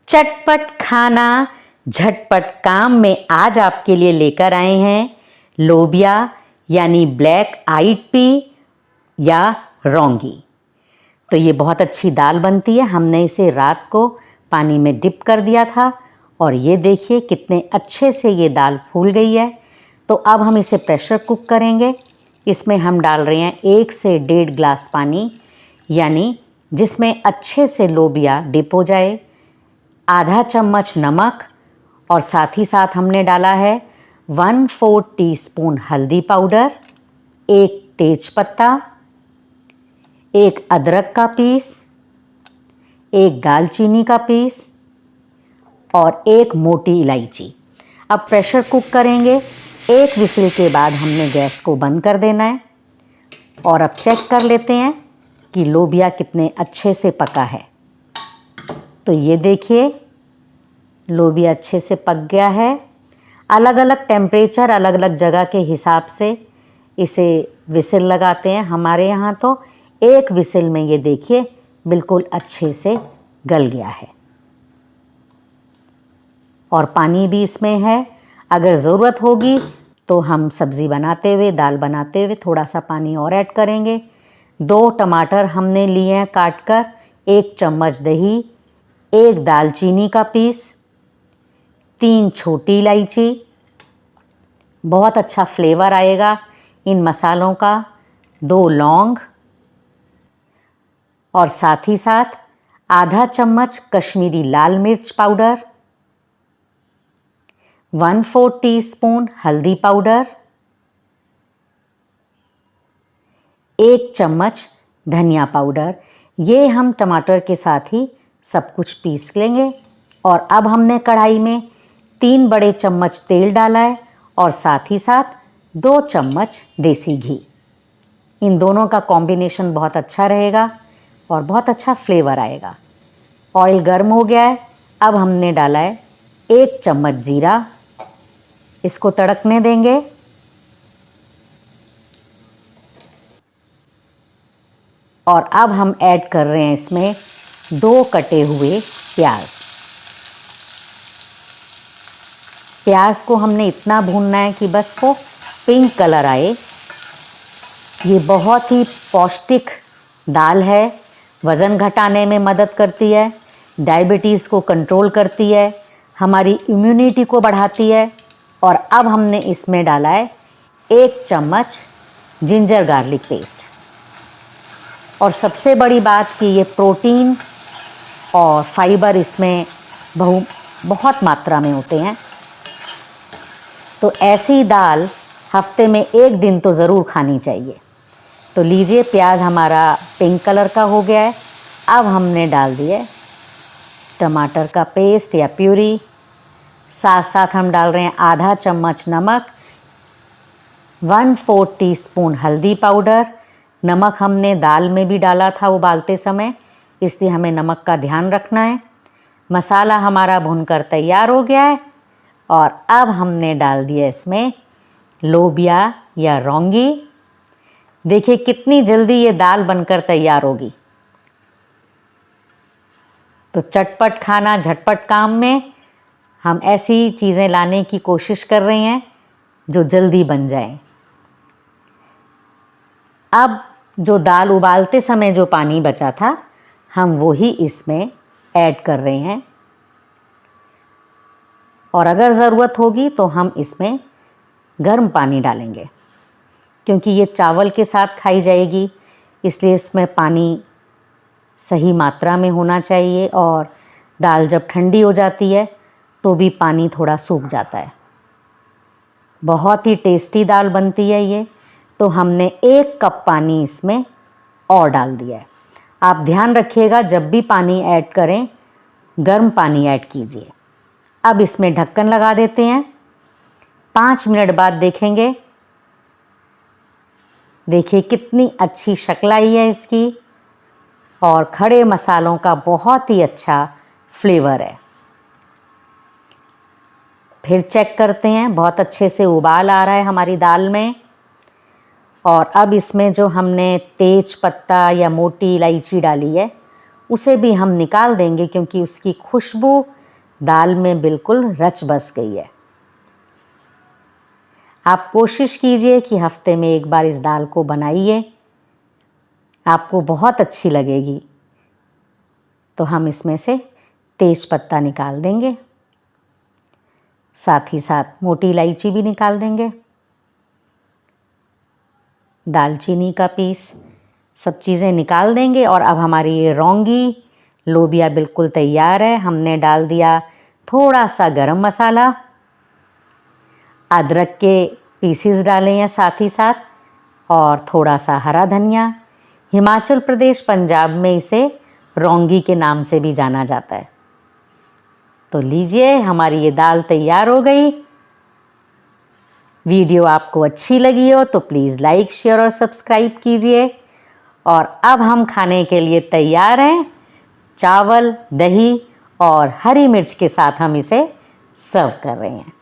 चटपट खाना झटपट काम में आज आपके लिए लेकर आए हैं लोबिया यानी ब्लैक आइड पी या रौंगी। तो ये बहुत अच्छी दाल बनती है। हमने इसे रात को पानी में डिप कर दिया था और ये देखिए कितने अच्छे से ये दाल फूल गई है। तो अब हम इसे प्रेशर कुक करेंगे। इसमें हम डाल रहे हैं 1 से 1.5 ग्लास पानी, यानी जिसमें अच्छे से लोबिया डिप हो जाए। आधा चम्मच नमक और साथ ही साथ हमने डाला है 1/4 टीस्पून हल्दी पाउडर, 1 तेजपत्ता, 1 अदरक का पीस, 1 दालचीनी का पीस और 1 मोटी इलायची। अब प्रेशर कुक करेंगे। 1 विसिल के बाद हमने गैस को बंद कर देना है और अब चेक कर लेते हैं कि लोबिया कितने अच्छे से पका है। तो ये देखिए लोबिया अच्छे से पक गया है। अलग अलग टेम्परेचर अलग अलग जगह के हिसाब से इसे विसिल लगाते हैं। हमारे यहाँ तो 1 विसिल में ये देखिए बिल्कुल अच्छे से गल गया है और पानी भी इसमें है। अगर ज़रूरत होगी तो हम सब्ज़ी बनाते हुए, दाल बनाते हुए थोड़ा सा पानी और ऐड करेंगे। 2 टमाटर हमने लिए हैं काट कर, 1 चम्मच दही, 1 दालचीनी का पीस, 3 छोटी इलायची। बहुत अच्छा फ्लेवर आएगा इन मसालों का। 2 लौंग और साथ ही साथ आधा चम्मच कश्मीरी लाल मिर्च पाउडर, 1/4 टीस्पून हल्दी पाउडर, 1 चम्मच धनिया पाउडर। ये हम टमाटर के साथ ही सब कुछ पीस लेंगे। और अब हमने कढ़ाई में 3 बड़े चम्मच तेल डाला है और साथ ही साथ 2 चम्मच देसी घी। इन दोनों का कॉम्बिनेशन बहुत अच्छा रहेगा और बहुत अच्छा फ्लेवर आएगा। ऑयल गर्म हो गया है। अब हमने डाला है 1 चम्मच जीरा। इसको तड़कने देंगे। और अब हम ऐड कर रहे हैं इसमें 2 कटे हुए प्याज। प्याज को हमने इतना भूनना है कि बस वो पिंक कलर आए। ये बहुत ही पौष्टिक दाल है, वज़न घटाने में मदद करती है, डायबिटीज़ को कंट्रोल करती है, हमारी इम्यूनिटी को बढ़ाती है। और अब हमने इसमें डाला है 1 चम्मच जिंजर गार्लिक पेस्ट। और सबसे बड़ी बात कि ये प्रोटीन और फाइबर इसमें बहुत मात्रा में होते हैं। तो ऐसी दाल हफ्ते में 1 दिन तो ज़रूर खानी चाहिए। तो लीजिए प्याज हमारा पिंक कलर का हो गया है। अब हमने डाल दिए टमाटर का पेस्ट या प्यूरी। साथ साथ हम डाल रहे हैं आधा चम्मच नमक, 1/4 टीस्पून हल्दी पाउडर। नमक हमने दाल में भी डाला था उबालते समय, इसलिए हमें नमक का ध्यान रखना है। मसाला हमारा भुनकर तैयार हो गया है और अब हमने डाल दिया इसमें लोबिया या रौंगी। देखिए कितनी जल्दी ये दाल बनकर तैयार होगी। तो चटपट खाना झटपट काम में हम ऐसी चीज़ें लाने की कोशिश कर रहे हैं जो जल्दी बन जाएं। अब जो दाल उबालते समय जो पानी बचा था हम वो ही इसमें ऐड कर रहे हैं और अगर ज़रूरत होगी तो हम इसमें गर्म पानी डालेंगे, क्योंकि ये चावल के साथ खाई जाएगी, इसलिए इसमें पानी सही मात्रा में होना चाहिए। और दाल जब ठंडी हो जाती है तो भी पानी थोड़ा सूख जाता है। बहुत ही टेस्टी दाल बनती है ये। तो हमने 1 कप पानी इसमें और डाल दिया है। आप ध्यान रखिएगा जब भी पानी ऐड करें गर्म पानी ऐड कीजिए। अब इसमें ढक्कन लगा देते हैं। 5 मिनट बाद देखेंगे। देखिए कितनी अच्छी शक्ल आई है इसकी और खड़े मसालों का बहुत ही अच्छा फ्लेवर है। फिर चेक करते हैं। बहुत अच्छे से उबाल आ रहा है हमारी दाल में। और अब इसमें जो हमने तेज पत्ता या मोटी इलायची डाली है उसे भी हम निकाल देंगे, क्योंकि उसकी खुशबू दाल में बिल्कुल रच बस गई है। आप कोशिश कीजिए कि हफ्ते में एक बार इस दाल को बनाइए, आपको बहुत अच्छी लगेगी। तो हम इसमें से तेज पत्ता निकाल देंगे, साथ ही साथ मोटी इलायची भी निकाल देंगे, दालचीनी का पीस, सब चीज़ें निकाल देंगे। और अब हमारी ये रौंगी लोबिया बिल्कुल तैयार है। हमने डाल दिया थोड़ा सा गरम मसाला, अदरक के पीसेस डाले हैं साथ ही साथ, और थोड़ा सा हरा धनिया। हिमाचल प्रदेश, पंजाब में इसे रौंगी के नाम से भी जाना जाता है। तो लीजिए, हमारी ये दाल तैयार हो गई। वीडियो आपको अच्छी लगी हो तो प्लीज़ लाइक, शेयर और सब्सक्राइब कीजिए। और अब हम खाने के लिए तैयार हैं। चावल, दही और हरी मिर्च के साथ हम इसे सर्व कर रहे हैं।